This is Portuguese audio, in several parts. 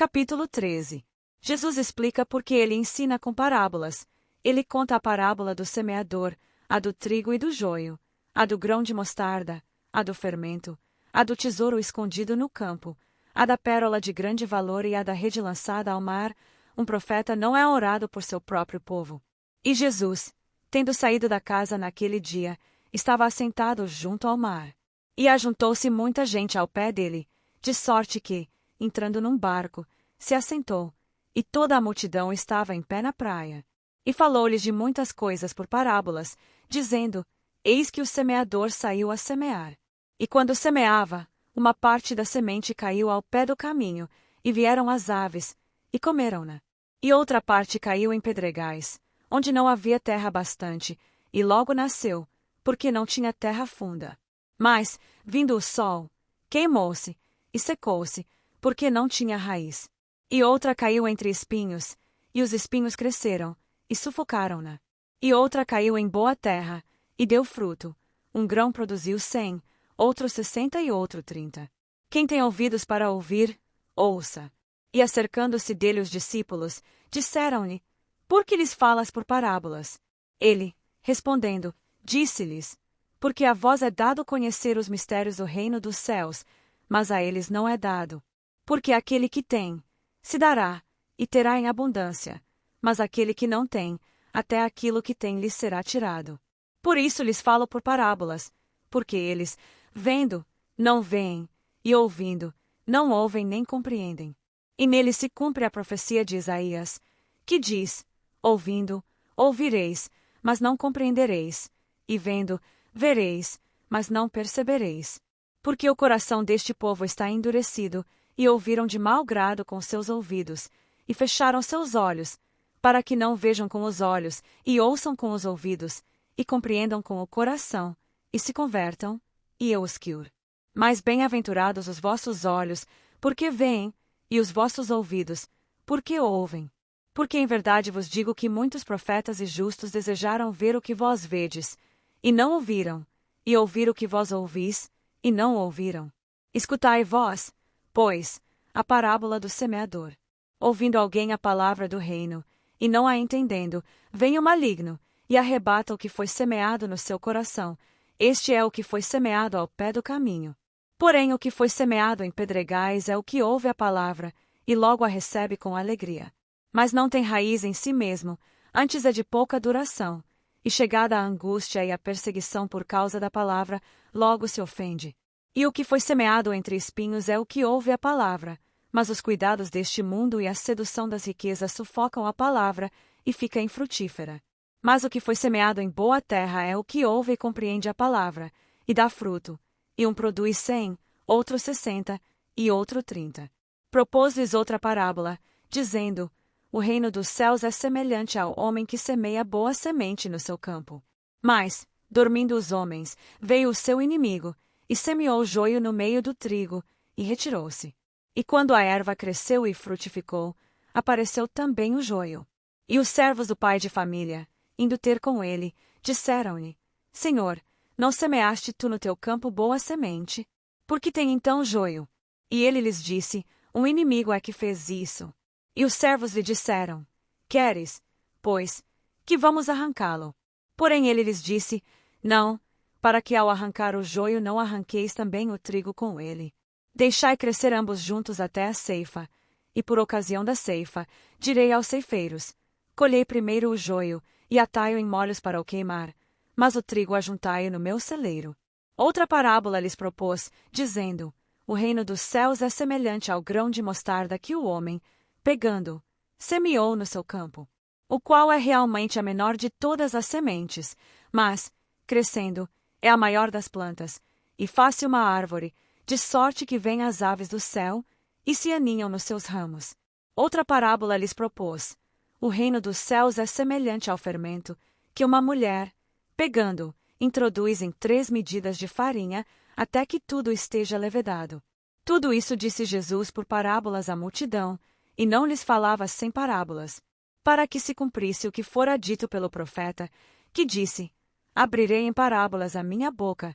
Capítulo 13. Jesus explica por que ele ensina com parábolas. Ele conta a parábola do semeador, a do trigo e do joio, a do grão de mostarda, a do fermento, a do tesouro escondido no campo, a da pérola de grande valor e a da rede lançada ao mar. Um profeta não é honrado por seu próprio povo. E Jesus, tendo saído da casa naquele dia, estava assentado junto ao mar. E ajuntou-se muita gente ao pé dele, de sorte que, entrando num barco, se assentou, e toda a multidão estava em pé na praia. E falou-lhes de muitas coisas por parábolas, dizendo: Eis que o semeador saiu a semear. E quando semeava, uma parte da semente caiu ao pé do caminho, e vieram as aves, e comeram-na. E outra parte caiu em pedregais, onde não havia terra bastante, e logo nasceu, porque não tinha terra funda. Mas, vindo o sol, queimou-se, e secou-se, porque não tinha raiz. E outra caiu entre espinhos, e os espinhos cresceram, e sufocaram-na. E outra caiu em boa terra, e deu fruto. Um grão produziu 100, outro 60 e outro 30. Quem tem ouvidos para ouvir, ouça. E acercando-se dele os discípulos, disseram-lhe: Por que lhes falas por parábolas? Ele, respondendo, disse-lhes: Porque a vós é dado conhecer os mistérios do reino dos céus, mas a eles não é dado. Porque aquele que tem, se dará, e terá em abundância, mas aquele que não tem, até aquilo que tem lhe será tirado. Por isso lhes falo por parábolas, porque eles, vendo, não veem, e ouvindo, não ouvem nem compreendem. E nele se cumpre a profecia de Isaías, que diz: Ouvindo, ouvireis, mas não compreendereis, e vendo, vereis, mas não percebereis. Porque o coração deste povo está endurecido, e ouviram de mau grado com seus ouvidos, e fecharam seus olhos, para que não vejam com os olhos, e ouçam com os ouvidos, e compreendam com o coração, e se convertam, e eu os cure. Mas bem-aventurados os vossos olhos, porque veem, e os vossos ouvidos, porque ouvem. Porque em verdade vos digo que muitos profetas e justos desejaram ver o que vós vedes, e não ouviram, e ouvir o que vós ouvis, e não ouviram. Escutai vós, pois, a parábola do semeador. Ouvindo alguém a palavra do reino, e não a entendendo, vem o maligno, e arrebata o que foi semeado no seu coração. Este é o que foi semeado ao pé do caminho. Porém, o que foi semeado em pedregais é o que ouve a palavra, e logo a recebe com alegria. Mas não tem raiz em si mesmo, antes é de pouca duração, e chegada a angústia e a perseguição por causa da palavra, logo se ofende. E o que foi semeado entre espinhos é o que ouve a palavra, mas os cuidados deste mundo e a sedução das riquezas sufocam a palavra, e fica infrutífera. Mas o que foi semeado em boa terra é o que ouve e compreende a palavra, e dá fruto, e um produz 100, outro 60, e outro 30. Propôs-lhes outra parábola, dizendo: O reino dos céus é semelhante ao homem que semeia boa semente no seu campo. Mas, dormindo os homens, veio o seu inimigo, e semeou o joio no meio do trigo, e retirou-se. E quando a erva cresceu e frutificou, apareceu também o joio. E os servos do pai de família, indo ter com ele, disseram-lhe: Senhor, não semeaste tu no teu campo boa semente? Por que tem então joio? E ele lhes disse: Um inimigo é que fez isso. E os servos lhe disseram: Queres, pois, que vamos arrancá-lo? Porém ele lhes disse: Não, para que ao arrancar o joio não arranqueis também o trigo com ele. Deixai crescer ambos juntos até a ceifa, e por ocasião da ceifa, direi aos ceifeiros: Colhei primeiro o joio, e atai-o em molhos para o queimar, mas o trigo ajuntai-o no meu celeiro. Outra parábola lhes propôs, dizendo: O reino dos céus é semelhante ao grão de mostarda que o homem, pegando, semeou no seu campo, o qual é realmente a menor de todas as sementes, mas, crescendo, é a maior das plantas, e faz-se uma árvore, de sorte que vêm as aves do céu, e se aninham nos seus ramos. Outra parábola lhes propôs: O reino dos céus é semelhante ao fermento, que uma mulher, pegando, introduz em 3 medidas de farinha, até que tudo esteja levedado. Tudo isso disse Jesus por parábolas à multidão, e não lhes falava sem parábolas, para que se cumprisse o que fora dito pelo profeta, que disse: Abrirei em parábolas a minha boca,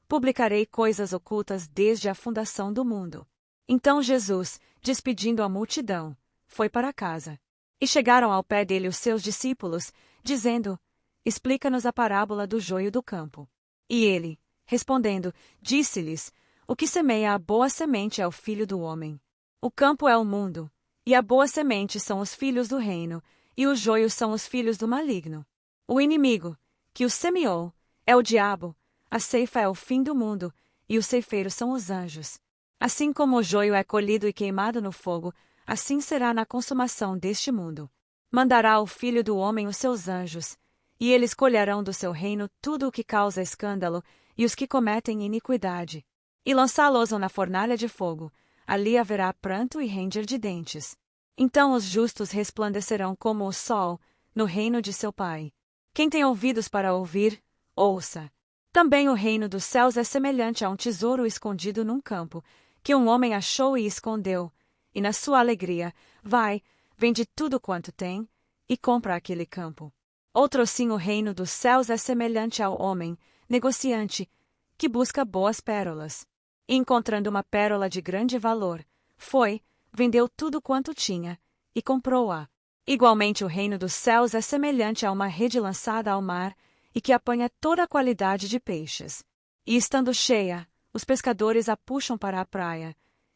publicarei coisas ocultas desde a fundação do mundo. Então Jesus, despedindo a multidão, foi para casa. E chegaram ao pé dele os seus discípulos, dizendo: Explica-nos a parábola do joio do campo. E ele, respondendo, disse-lhes: O que semeia a boa semente é o Filho do homem. O campo é o mundo, e a boa semente são os filhos do reino, e os joios são os filhos do maligno. O inimigo, que o semeou, é o diabo, a ceifa é o fim do mundo, e os ceifeiros são os anjos. Assim como o joio é colhido e queimado no fogo, assim será na consumação deste mundo. Mandará o Filho do homem os seus anjos, e eles colherão do seu reino tudo o que causa escândalo e os que cometem iniquidade, e lançá-los-ão na fornalha de fogo. Ali haverá pranto e ranger de dentes. Então os justos resplandecerão como o sol, no reino de seu Pai. Quem tem ouvidos para ouvir, ouça. Também o reino dos céus é semelhante a um tesouro escondido num campo, que um homem achou e escondeu, e na sua alegria, vai, vende tudo quanto tem, e compra aquele campo. Outro assim o reino dos céus é semelhante ao homem, negociante, que busca boas pérolas. E encontrando uma pérola de grande valor, foi, vendeu tudo quanto tinha, e comprou-a. Igualmente o reino dos céus é semelhante a uma rede lançada ao mar, e que apanha toda a qualidade de peixes. E estando cheia, os pescadores a puxam para a praia,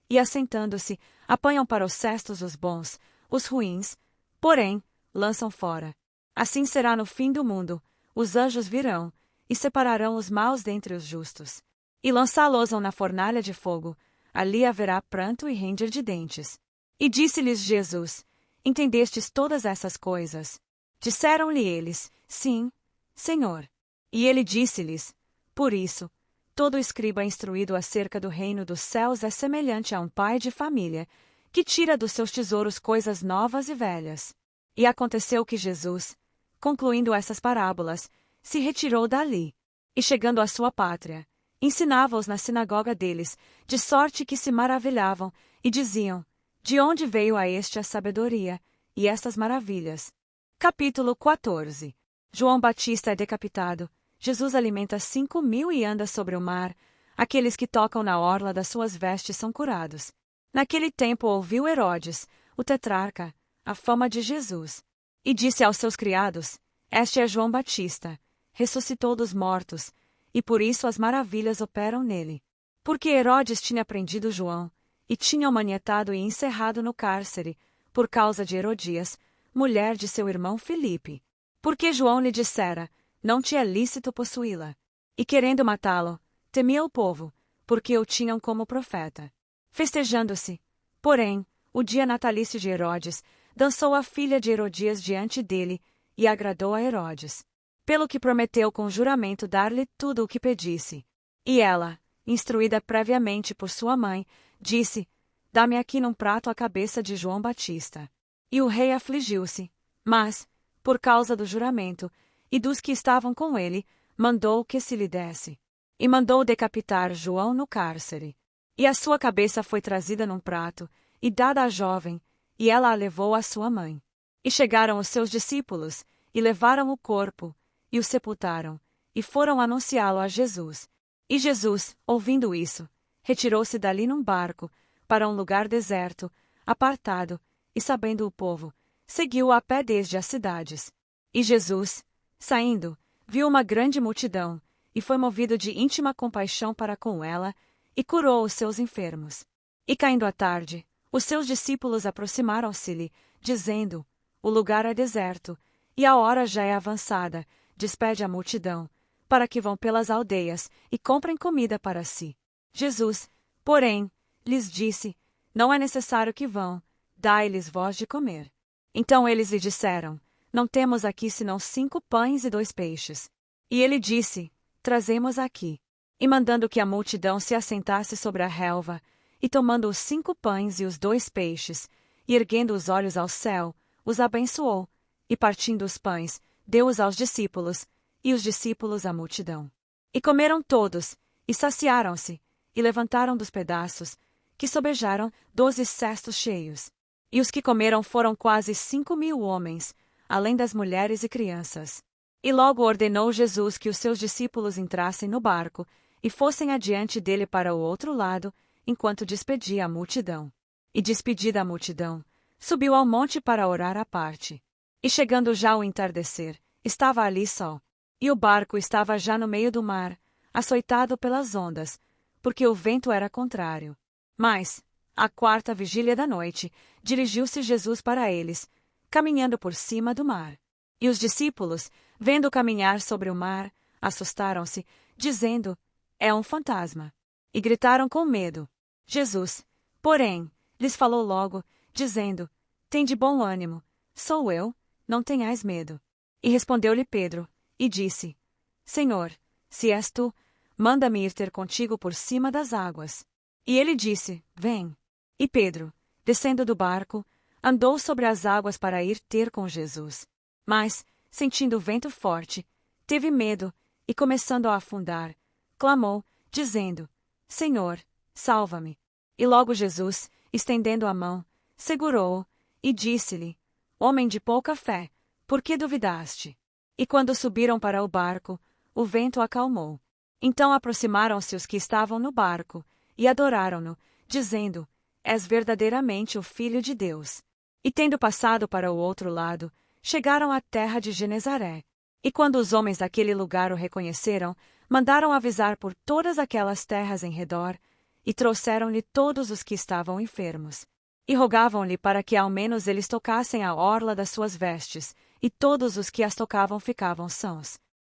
e assentando-se, apanham para os cestos os bons, os ruins, porém, lançam fora. Assim será no fim do mundo: os anjos virão, e separarão os maus dentre os justos, e lançá-los-ão na fornalha de fogo. Ali haverá pranto e ranger de dentes. E disse-lhes Jesus: Entendestes todas essas coisas? Disseram-lhe eles: Sim, Senhor. E ele disse-lhes: Por isso, todo escriba instruído acerca do reino dos céus é semelhante a um pai de família, que tira dos seus tesouros coisas novas e velhas. E aconteceu que Jesus, concluindo essas parábolas, se retirou dali, e chegando à sua pátria, ensinava-os na sinagoga deles, de sorte que se maravilhavam, e diziam: De onde veio a este a sabedoria, e estas maravilhas? Capítulo 14. João Batista é decapitado. Jesus alimenta 5.000 e anda sobre o mar. Aqueles que tocam na orla das suas vestes são curados. Naquele tempo ouviu Herodes, o tetrarca, a fama de Jesus, e disse aos seus criados: Este é João Batista, ressuscitou dos mortos, e por isso as maravilhas operam nele. Porque Herodes tinha prendido João, e tinha o manietado e encerrado no cárcere, por causa de Herodias, mulher de seu irmão Filipe. Porque João lhe dissera: Não te é lícito possuí-la. E querendo matá-lo, temia o povo, porque o tinham como profeta. Festejando-se, porém, o dia natalício de Herodes, dançou a filha de Herodias diante dele, e agradou a Herodes. Pelo que prometeu com juramento dar-lhe tudo o que pedisse. E ela, instruída previamente por sua mãe, disse: Dá-me aqui num prato a cabeça de João Batista. E o rei afligiu-se, mas, por causa do juramento, e dos que estavam com ele, mandou que se lhe desse. E mandou decapitar João no cárcere. E a sua cabeça foi trazida num prato, e dada à jovem, e ela a levou à sua mãe. E chegaram os seus discípulos, e levaram o corpo, e o sepultaram, e foram anunciá-lo a Jesus. E Jesus, ouvindo isso, retirou-se dali num barco, para um lugar deserto, apartado, e sabendo o povo, seguiu a pé desde as cidades. E Jesus, saindo, viu uma grande multidão, e foi movido de íntima compaixão para com ela, e curou os seus enfermos. E caindo a tarde, os seus discípulos aproximaram-se-lhe, dizendo: O lugar é deserto, e a hora já é avançada, despede a multidão, para que vão pelas aldeias e comprem comida para si. Jesus, porém, lhes disse: Não é necessário que vão, dai-lhes vós de comer. Então eles lhe disseram: Não temos aqui senão 5 pães e 2 peixes. E ele disse: Trazemos aqui. E mandando que a multidão se assentasse sobre a relva, e tomando os 5 pães e os 2 peixes, e erguendo os olhos ao céu, os abençoou, e partindo os pães, deu-os aos discípulos, e os discípulos à multidão. E comeram todos, e saciaram-se, e levantaram dos pedaços, que sobejaram 12 cestos cheios. E os que comeram foram quase 5.000 homens, além das mulheres e crianças. E logo ordenou Jesus que os seus discípulos entrassem no barco, e fossem adiante dele para o outro lado, enquanto despedia a multidão. E despedida a multidão, subiu ao monte para orar à parte. E chegando já ao entardecer, estava ali só. E o barco estava já no meio do mar, açoitado pelas ondas, porque o vento era contrário. Mas, à quarta vigília da noite, dirigiu-se Jesus para eles, caminhando por cima do mar. E os discípulos, vendo caminhar sobre o mar, assustaram-se, dizendo: é um fantasma. E gritaram com medo. Jesus, porém, lhes falou logo, dizendo: tende bom ânimo, sou eu, não tenhais medo. E respondeu-lhe Pedro, e disse: Senhor, se és tu, manda-me ir ter contigo por cima das águas. E ele disse: vem. E Pedro, descendo do barco, andou sobre as águas para ir ter com Jesus. Mas, sentindo o vento forte, teve medo, e começando a afundar, clamou, dizendo: Senhor, salva-me. E logo Jesus, estendendo a mão, segurou-o, e disse-lhe: Homem de pouca fé, por que duvidaste? E quando subiram para o barco, o vento acalmou. Então aproximaram-se os que estavam no barco, e adoraram-no, dizendo: És verdadeiramente o Filho de Deus. E tendo passado para o outro lado, chegaram à terra de Genezaré. E quando os homens daquele lugar o reconheceram, mandaram avisar por todas aquelas terras em redor, e trouxeram-lhe todos os que estavam enfermos. E rogavam-lhe para que ao menos eles tocassem a orla das suas vestes, e todos os que as tocavam ficavam sãos.